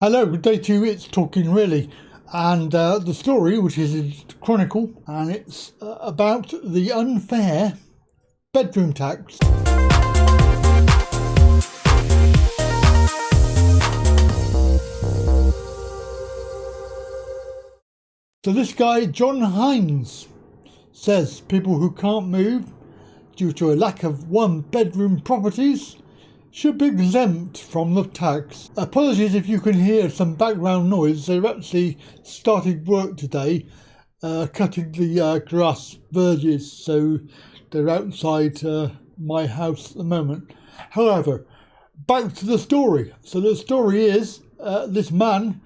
Hello, good day to you. It's Talkin really, and the story, which is a chronicle, and it's about the unfair bedroom tax. So this guy, John Hines, says people who can't move due to a lack of one-bedroom properties should be exempt from the tax. Apologies if you can hear some background noise. They've actually started work today, cutting the grass verges, so they're outside my house at the moment. However, back to the story. So the story is this man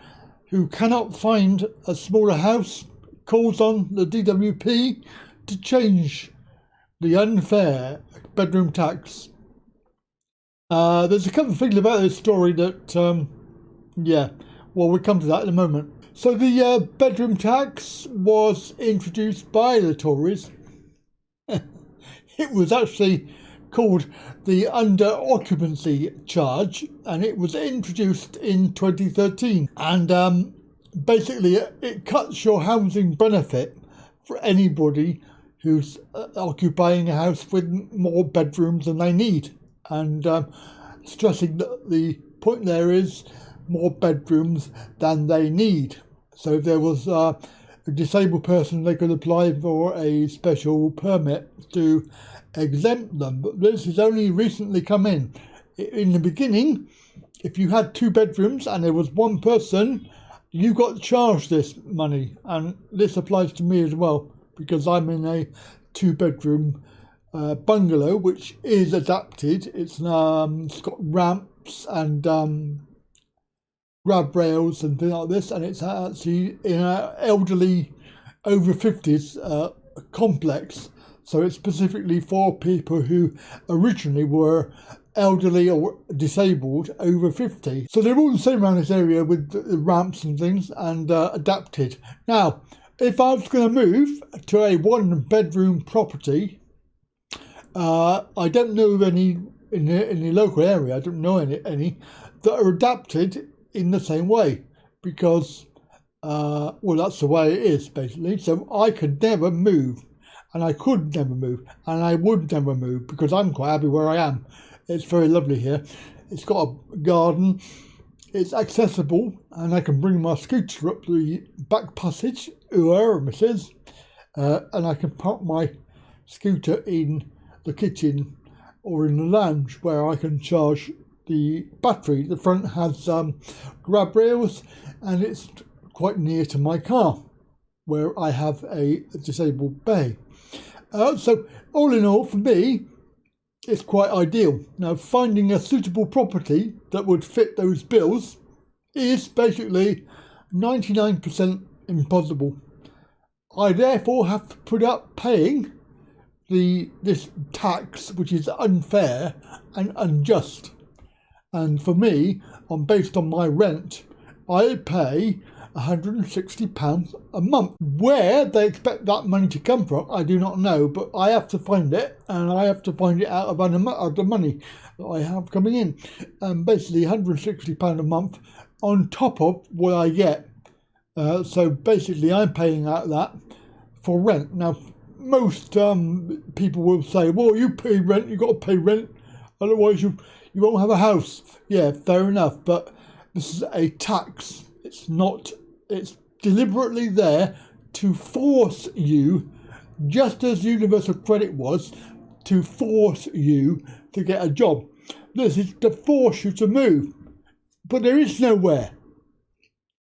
who cannot find a smaller house calls on the DWP to change the unfair bedroom tax. There's a couple of things about this story that, we'll come to that in a moment. So the bedroom tax was introduced by the Tories. It was actually called the under-occupancy charge, and it was introduced in 2013. And basically, it cuts your housing benefit for anybody who's occupying a house with more bedrooms than they need. And stressing that the point there is more bedrooms than they need. So if there was a disabled person, they could apply for a special permit to exempt them. But this has only recently come in. In the beginning, if you had 2 bedrooms and there was one person, you got charged this money. And this applies to me as well, because I'm in a 2-bedroom bungalow, which is adapted. It's got ramps and grab rails and things like this, and it's actually in an elderly over 50s complex. So it's specifically for people who originally were elderly or disabled over 50. So they're all the same around this area with the ramps and things, and adapted. Now, if I was going to move to a 1-bedroom property, I don't know of any in the local area. I don't know any that are adapted in the same way, because that's the way it is basically. So I could never move, and I could never move, and I would never move, because I'm quite happy where I am. It's very lovely here. It's got a garden. It's accessible, and I can bring my scooter up the back passage, or Mrs. And I can park my scooter in the kitchen or in the lounge, where I can charge the battery. The front has grab rails, and it's quite near to my car, where I have a disabled bay. So all in all, for me, it's quite ideal. Now, finding a suitable property that would fit those bills is basically 99% impossible. I therefore have to put up paying this tax, which is unfair and unjust. And for me, based on my rent, I pay £160 a month. Where they expect that money to come from, I do not know, but I have to find it, and I have to find it out of the money that I have coming in. Basically £160 a month on top of what I get. So basically I'm paying out that for rent. Now, most people will say, well, you pay rent, you've got to pay rent, otherwise you won't have a house. Yeah, fair enough, but this is a tax. It's deliberately there to force you, just as universal credit was, to force you to get a job. This is to force you to move, but there is nowhere.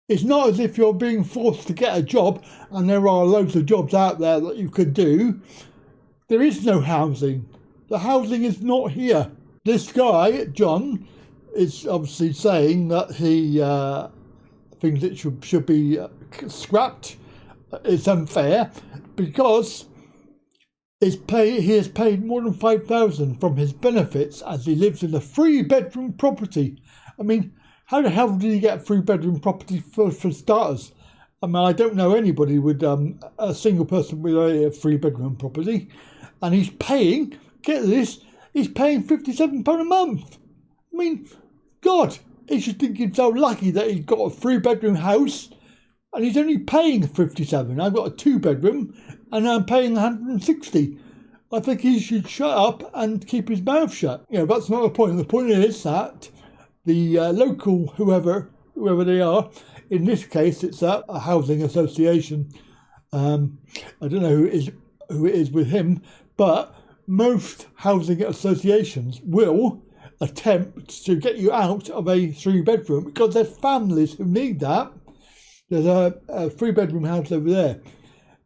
It's not as if you're being forced to get a job, and there are loads of jobs out there that you could do. There is no housing. The housing is not here. This guy, John, is obviously saying that he thinks it should be scrapped. It's unfair because he has paid more than $5,000 from his benefits as he lives in a 3-bedroom property. I mean, how the hell did he get a 3-bedroom property for starters? I mean, I don't know anybody with a single person with a 3-bedroom property. And he's paying, get this, he's paying £57 a month. I mean, God, he should think himself lucky that he's got a 3-bedroom house and he's only paying 57. I've got a 2-bedroom and I'm paying 160. I think he should shut up and keep his mouth shut. That's not the point. The point is that the local, whoever they are, in this case it's a housing association. I don't know who it is with him, but most housing associations will attempt to get you out of a 3-bedroom because there's families who need that. There's a 3-bedroom house over there,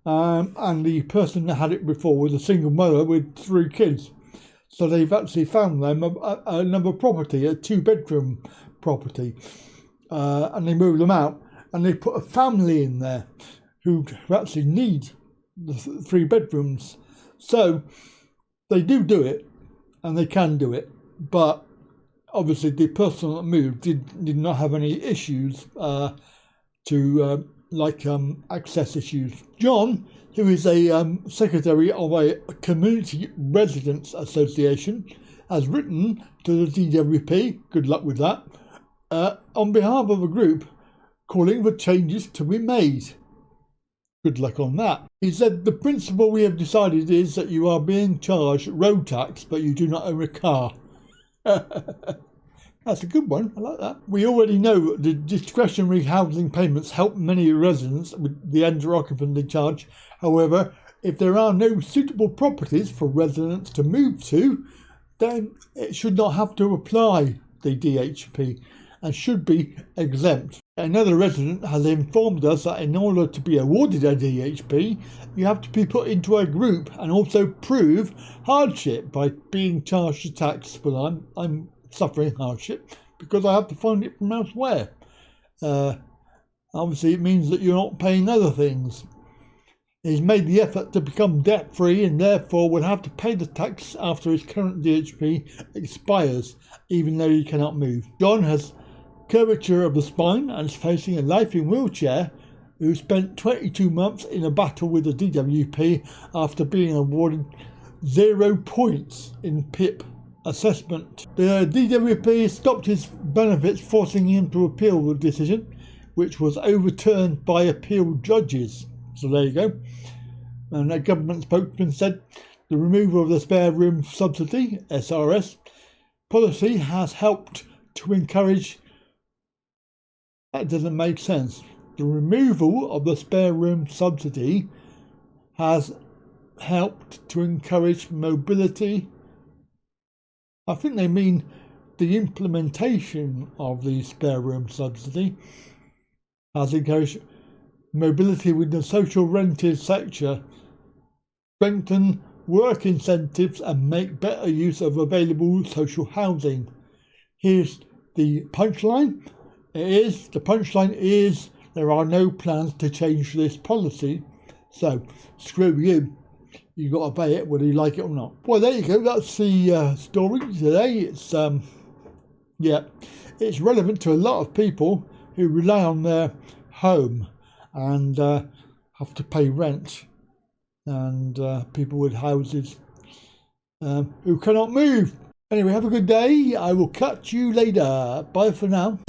and the person that had it before was a single mother with 3 kids. So they've actually found them another property, a 2-bedroom property, and they moved them out, and they put a family in there who actually need the 3 bedrooms. So they do it, and they can do it, but obviously the person that moved did not have any issues access issues. John, who is a secretary of a community residents association, has written to the DWP, good luck with that, on behalf of a group calling for changes to be made. Good luck on that. He said, the principle we have decided is that you are being charged road tax, but you do not own a car. That's a good one. I like that. We already know the discretionary housing payments help many residents with the under-occupancy charge. However, if there are no suitable properties for residents to move to, then it should not have to apply the DHP and should be exempt. Another resident has informed us that in order to be awarded a DHP, you have to be put into a group and also prove hardship by being charged a tax. Well, I'm suffering hardship because I have to find it from elsewhere. Obviously, it means that you're not paying other things. He's made the effort to become debt-free and therefore will have to pay the tax after his current DHP expires, even though he cannot move. John has curvature of the spine and is facing a life in wheelchair, who spent 22 months in a battle with the DWP after being awarded 0 points in PIP assessment. The DWP stopped his benefits, forcing him to appeal the decision, which was overturned by appeal judges. So there you go. And a government spokesman said the removal of the spare room subsidy, SRS, policy has helped to encourage. That doesn't make sense. The removal of the spare room subsidy has helped to encourage mobility. I think they mean the implementation of the spare room subsidy has encouraged mobility with the social rented sector, strengthen work incentives and make better use of available social housing. Here's the punchline. The punchline is there are no plans to change this policy. So screw you. You got to pay it whether you like it or not. Well, there you go. That's the story today. It's it's relevant to a lot of people who rely on their home and have to pay rent, and people with houses who cannot move. Anyway, have a good day. I will catch you later. Bye for now.